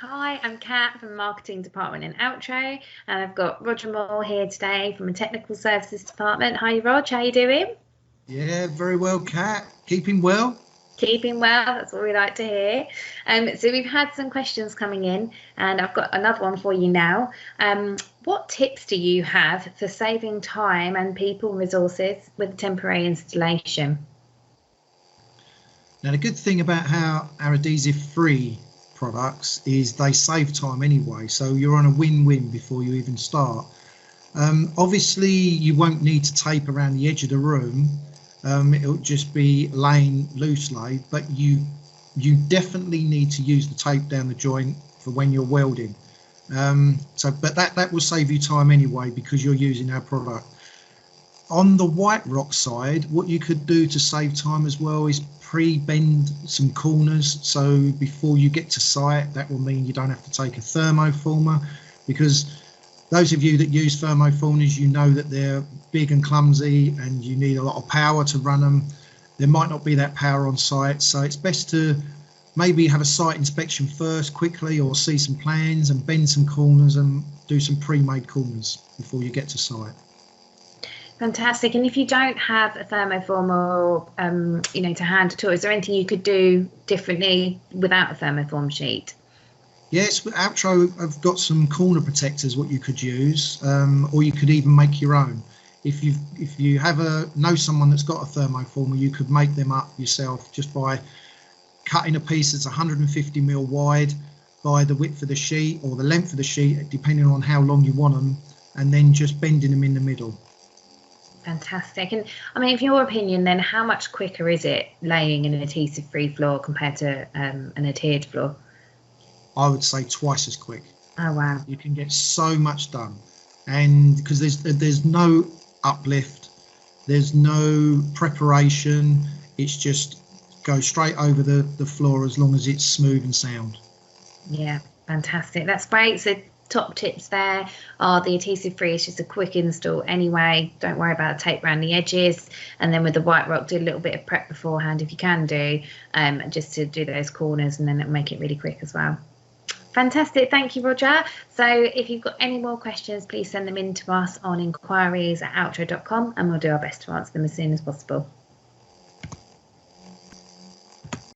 Hi, I'm Kat from the marketing department in Altro, and I've got Roger Moore here today from the technical services department. Hi, Rog, how you doing? Yeah, very well, Kat. Keeping well. Keeping well, that's what we like to hear. So we've had some questions coming in, and I've got another one for you now. What tips do you have for saving time and people resources with temporary installation? Now, the good thing about how our adhesive-free products is they save time anyway, so you're on a win-win before you even start. Obviously, you won't need to tape around the edge of the room. It'll just be laying loosely, but you definitely need to use the tape down the joint for when you're welding. But that will save you time anyway because you're using our product. On the white rock side, what you could do to save time as well is pre-bend some corners. So before you get to site, that will mean you don't have to take a thermoformer, because those of you that use thermoformers, you know that they're big and clumsy and you need a lot of power to run them. There might not be that power on site, so it's best to maybe have a site inspection first quickly, or see some plans and bend some corners and do some pre-made corners before you get to site. Fantastic. And if you don't have a thermoformer or, to hand at all, is there anything you could do differently without a thermoform sheet? Yes, Altro have got some corner protectors what you could use, or you could even make your own. If you know someone that's got a thermoformer, you could make them up yourself just by cutting a piece that's 150 mil wide by the width of the sheet or the length of the sheet, depending on how long you want them, and then just bending them in the middle. Fantastic. And I mean, in your opinion, then how much quicker is it laying an adhesive-free floor compared to an adhered floor? I would say twice as quick. Oh, wow. You can get so much done, and because there's no uplift, there's no preparation, it's just go straight over the floor as long as it's smooth and sound. Yeah, fantastic. That's great. So top tips there are the adhesive-free is just a quick install anyway. Don't worry about the tape around the edges. And then with the white rock, do a little bit of prep beforehand if you can do, just to do those corners, and then it'll make it really quick as well. Fantastic. Thank you, Roger. So if you've got any more questions, please send them in to us on inquiries@altro.com, and we'll do our best to answer them as soon as possible.